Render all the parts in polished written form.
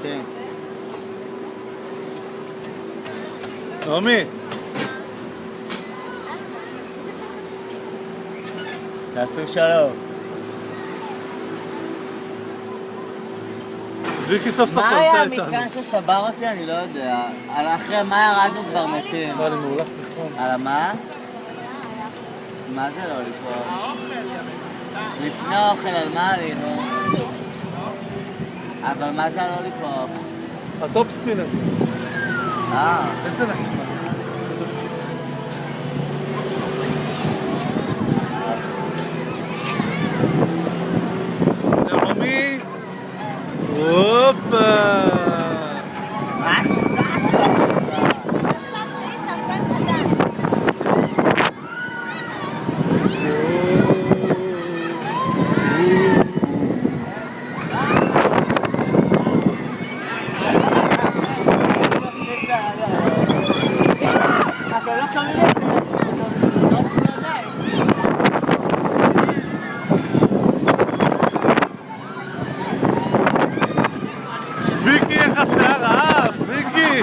כן. נעמי. תעשו שלום. ויקי סוף סוף מה עלתה היה איתנו. המתקן ששבר אותי? אני לא יודע. אחרי מה ירדנו כבר מתים? אני מאולף בחום. על מה? מה זה לא ליפול? לפני האוכל על מה עלינו? אבל מה זה הלא ליפול? הטופ ספין הזה. איזה נחמד. נעמי. הופה. מה את עושה עכשיו? אתם לא שומעים את זה? לא רוצים לדעת. ויקי, איך השיער האף, ויקי!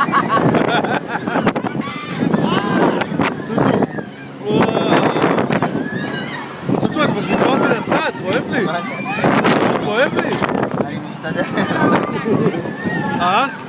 צ'וצ'ו, אני מביא אותי לצד, כואב לי. כואב לי. אני משתדל. הארץ